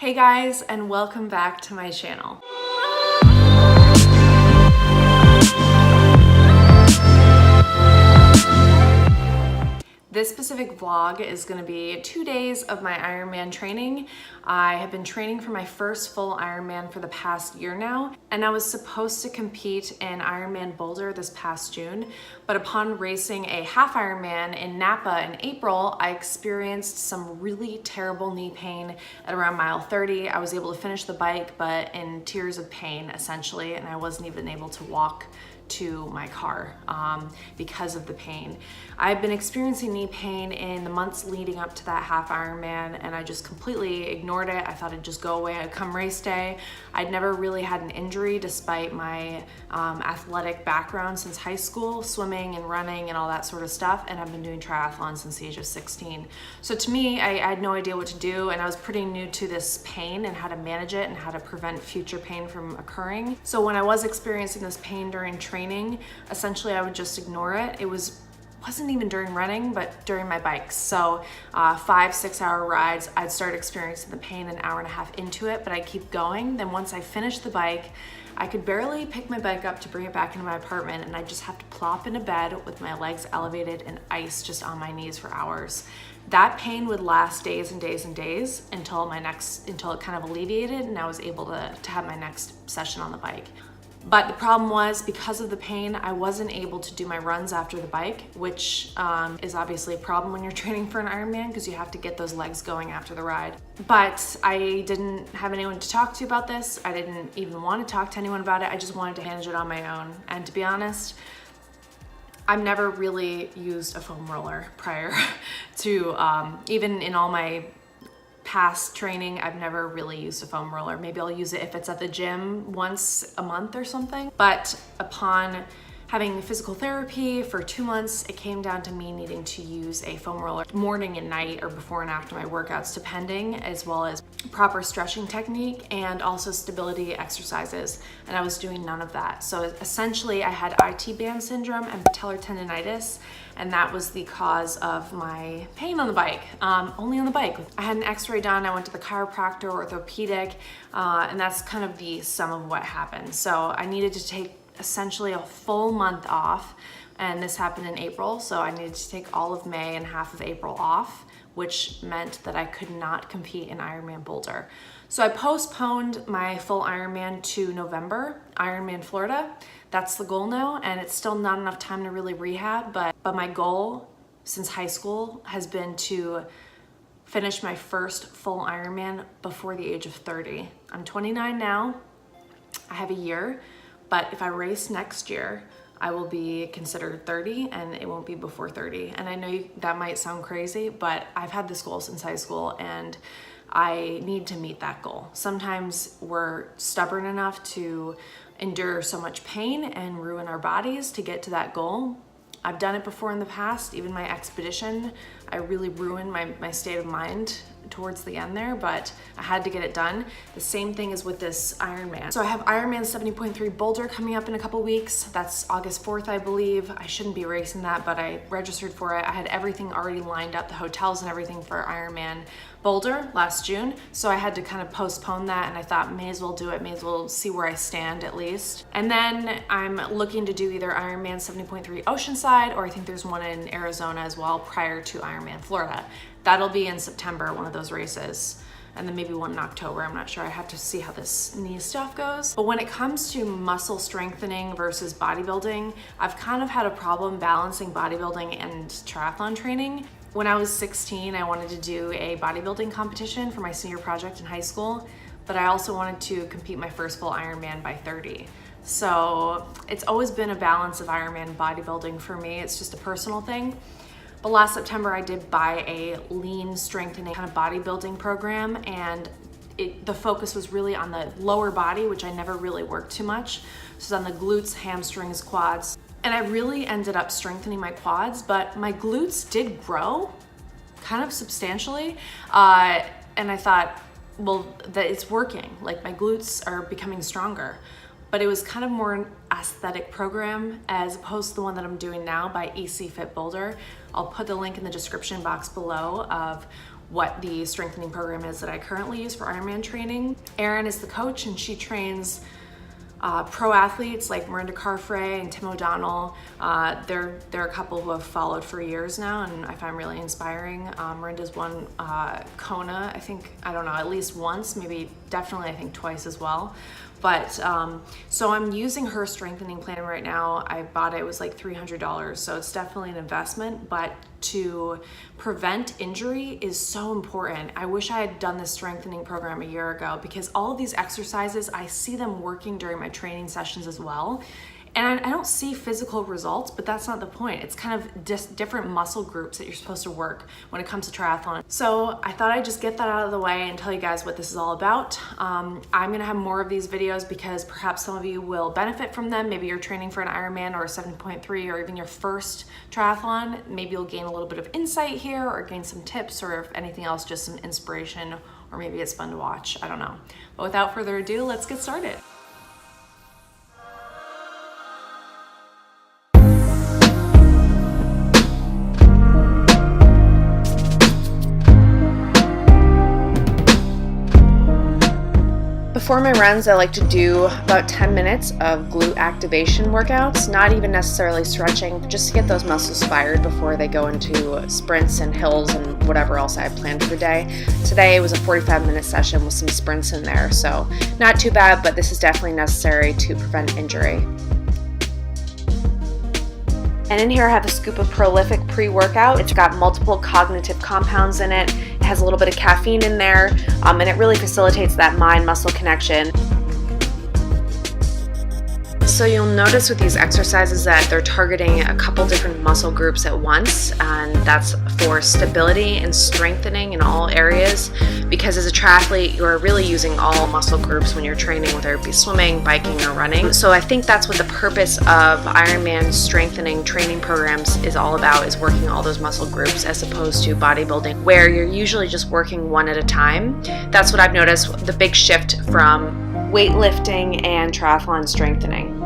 Hey guys, and welcome back to my channel. This specific vlog is going to be 2 days of my Ironman training. I have been training for my first full Ironman for the past year now, and I was supposed to compete in Ironman Boulder this past June, but upon racing a half Ironman in Napa in April, I experienced some really terrible knee pain at around mile 30. I was able to finish the bike, but in tears of pain essentially, and I wasn't even able to walk to my car because of the pain. I've been experiencing knee pain in the months leading up to that half Ironman, and I just completely ignored it. I thought it'd just go away come race day. I'd never really had an injury despite my athletic background since high school, swimming and running and all that sort of stuff, and I've been doing triathlon since the age of 16. So to me, I had no idea what to do, and I was pretty new to this pain and how to manage it and how to prevent future pain from occurring. So when I was experiencing this pain during training, essentially I would just ignore it. It wasn't even during running, but during my bikes. So 5-6 hour rides, I'd start experiencing the pain an hour and a half into it, but I'd keep going. Then once I finished the bike, I could barely pick my bike up to bring it back into my apartment, and I'd just have to plop into bed with my legs elevated and ice just on my knees for hours. That pain would last days and days and days until it kind of alleviated and I was able to have my next session on the bike. But the problem was, because of the pain, I wasn't able to do my runs after the bike, which is obviously a problem when you're training for an Ironman because you have to get those legs going after the ride. But I didn't have anyone to talk to about this. I didn't even want to talk to anyone about it. I just wanted to manage it on my own. And to be honest, I've never really used a foam roller prior to, even in all my past training, I've never really used a foam roller. Maybe I'll use it if it's at the gym once a month or something. But upon having physical therapy for 2 months, it came down to me needing to use a foam roller morning and night or before and after my workouts, depending, as well as proper stretching technique and also stability exercises. And I was doing none of that. So essentially I had ITB syndrome and Patellar Tendonitis, and that was the cause of my pain on the bike, only on the bike. I had an x-ray done, I went to the chiropractor, orthopedic, and that's kind of the sum of what happened. So I needed to take essentially a full month off, and this happened in April, so I needed to take all of May and half of April off, which meant that I could not compete in Ironman Boulder. So I postponed my full Ironman to November, Ironman Florida. That's the goal now, and it's still not enough time to really rehab, but my goal since high school has been to finish my first full Ironman before the age of 30. I'm 29 now, I have a year, but if I race next year, I will be considered 30 and it won't be before 30. And I know that might sound crazy, but I've had this goal since high school and I need to meet that goal. Sometimes we're stubborn enough to endure so much pain and ruin our bodies to get to that goal. I've done it before in the past, even my expedition, I really ruined my state of mind towards the end there, but I had to get it done. The same thing is with this Ironman. So I have Ironman 70.3 Boulder coming up in a couple weeks. That's August 4th, I believe. I shouldn't be racing that, but I registered for it. I had everything already lined up, the hotels and everything for Ironman Boulder last June. So I had to kind of postpone that, and I thought may as well do it, may as well see where I stand at least. And then I'm looking to do either Ironman 70.3 Oceanside, or I think there's one in Arizona as well prior to Ironman Florida. That'll be in September, one of those races, and then maybe one in October. I'm not sure. I have to see how this knee stuff goes. But when it comes to muscle strengthening versus bodybuilding, I've kind of had a problem balancing bodybuilding and triathlon training. When I was 16, I wanted to do a bodybuilding competition for my senior project in high school, but I also wanted to compete my first full Ironman by 30. So it's always been a balance of Ironman and bodybuilding for me. It's just a personal thing. But last September, I did buy a lean strengthening kind of bodybuilding program, and the focus was really on the lower body, which I never really worked too much. So on the glutes, hamstrings, quads. And I really ended up strengthening my quads, but my glutes did grow kind of substantially. And I thought, well, that it's working. Like my glutes are becoming stronger. But it was kind of more an aesthetic program as opposed to the one that I'm doing now by EC Fit Boulder. I'll put the link in the description box below of what the strengthening program is that I currently use for Ironman training. Erin is the coach, and she trains pro athletes like Marina and Tim O'Donnell. They're a couple who have followed for years now, and I find really inspiring. Miranda's won Kona, I don't know, at least once, maybe definitely I think twice as well. But so I'm using her strengthening plan right now. I bought it was like $300, so it's definitely an investment, but to prevent injury is so important. I wish I had done this strengthening program a year ago, because all of these exercises, I see them working during my training sessions as well. And I don't see physical results, but that's not the point. It's kind of just different muscle groups that you're supposed to work when it comes to triathlon. So I thought I'd just get that out of the way and tell you guys what this is all about. I'm gonna have more of these videos because perhaps some of you will benefit from them. Maybe you're training for an Ironman or a 7.3 or even your first triathlon. Maybe you'll gain a little bit of insight here or gain some tips, or if anything else, just some inspiration, or maybe it's fun to watch, I don't know. But without further ado, let's get started. Before my runs, I like to do about 10 minutes of Glu Activation Workouts, not even necessarily stretching, just to get those muscles fired before they go into sprints and hills and whatever else I have planned for the day. Today was a 45-minute session with some sprints in there, so not too bad, but this is definitely necessary to prevent injury. And in here I have a scoop of Prolific pre-workout. It's got multiple cognitive compounds in it. It has a little bit of caffeine in there, and it really facilitates that mind-muscle connection. So you'll notice with these exercises that they're targeting a couple different muscle groups at once, and that's for stability and strengthening in all areas, because as a triathlete you're really using all muscle groups when you're training, whether it be swimming, biking, or running. So I think that's what the purpose of Ironman strengthening training programs is all about, is working all those muscle groups, as opposed to bodybuilding where you're usually just working one at a time. That's what I've noticed, the big shift from weightlifting and triathlon strengthening.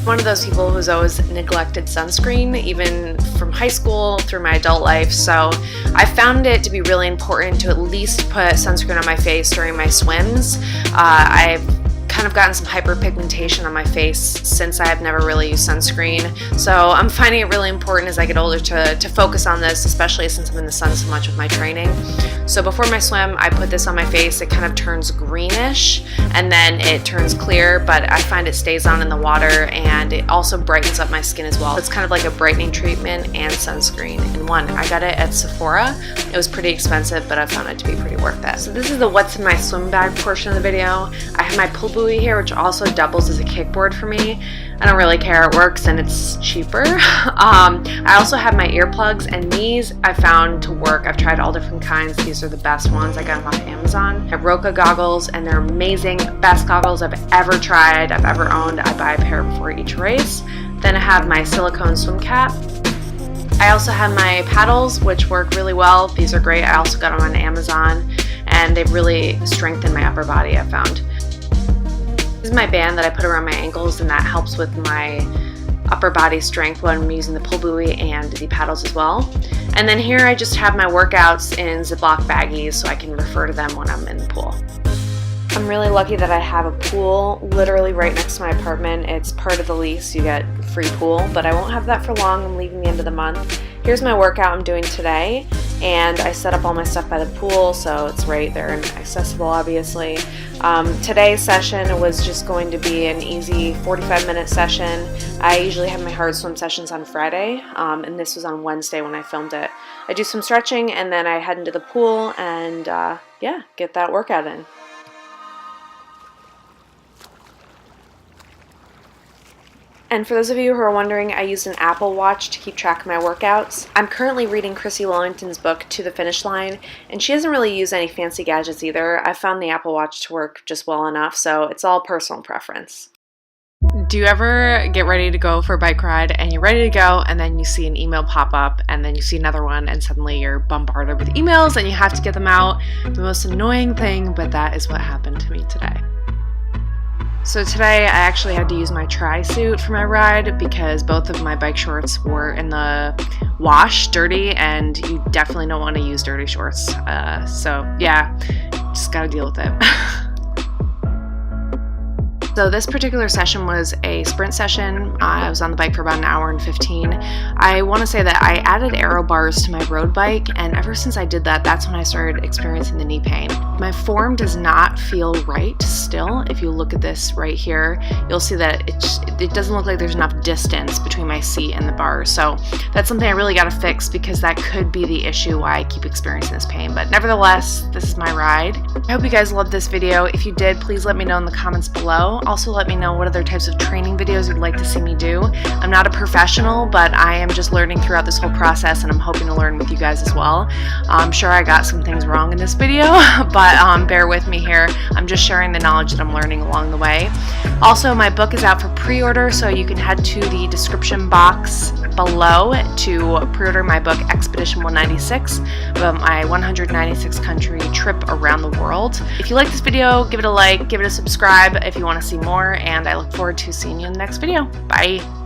One of those people who's always neglected sunscreen, even from high school through my adult life, so I found it to be really important to at least put sunscreen on my face during my swims. I've kind of gotten some hyperpigmentation on my face since I have never really used sunscreen, so I'm finding it really important as I get older to focus on this, especially since I'm in the sun so much with my training. So before my swim, I put this on my face. It kind of turns greenish and then it turns clear, but I find it stays on in the water, and it also brightens up my skin as well. It's kind of like a brightening treatment and sunscreen in one. I got it at Sephora. It was pretty expensive, but I found it to be pretty worth it. So this is the what's in my swim bag portion of the video. I have my pull buoy here, which also doubles as a kickboard for me. I don't really care, it works and it's cheaper. I also have my earplugs, and these I found to work. I've tried all different kinds. These are the best ones. I got them off Amazon. I have Roka goggles, and they're amazing. Best goggles I've ever tried, I've ever owned. I buy a pair before each race. Then I have my silicone swim cap. I also have my paddles, which work really well. These are great. I also got them on Amazon, and they've really strengthened my upper body, I found. This is my band that I put around my ankles, and that helps with my upper body strength when I'm using the pull buoy and the paddles as well. And then here I just have my workouts in Ziploc baggies so I can refer to them when I'm in the pool. I'm really lucky that I have a pool literally right next to my apartment. It's part of the lease, you get free pool, but I won't have that for long. I'm leaving the end of the month. Here's my workout I'm doing today, and I set up all my stuff by the pool, so it's right there and accessible, obviously. Today's session was just going to be an easy 45-minute session. I usually have my hard swim sessions on Friday, and this was on Wednesday when I filmed it. I do some stretching, and then I head into the pool and yeah, get that workout in. And for those of you who are wondering, I use an Apple Watch to keep track of my workouts. I'm currently reading Chrissy Wellington's book, To the Finish Line, and she doesn't really use any fancy gadgets either. I found the Apple Watch to work just well enough, so it's all personal preference. Do you ever get ready to go for a bike ride and you're ready to go and then you see an email pop up and then you see another one and suddenly you're bombarded with emails and you have to get them out? The most annoying thing, but that is what happened to me today. So today I actually had to use my tri-suit for my ride because both of my bike shorts were in the wash, dirty, and you definitely don't want to use dirty shorts. So yeah, just gotta deal with it. So this particular session was a sprint session. I was on the bike for about an hour and 15. I want to say that I added aero bars to my road bike, and ever since I did that, that's when I started experiencing the knee pain. My form does not feel right still. If you look at this right here, you'll see that it doesn't look like there's enough distance between my seat and the bars. So that's something I really got to fix because that could be the issue why I keep experiencing this pain. But nevertheless, this is my ride. I hope you guys loved this video. If you did, please let me know in the comments below. Also, let me know what other types of training videos you'd like to see me do. I'm not a professional, but I am just learning throughout this whole process, and I'm hoping to learn with you guys as well. I'm sure I got some things wrong in this video, but bear with me here. I'm just sharing the knowledge that I'm learning along the way. Also, my book is out for pre-order, so you can head to the description box below to pre-order my book, Expedition 196, about my 196 country trip around the world. If you like this video, give it a like, give it a subscribe if you want to see more, and I look forward to seeing you in the next video. Bye!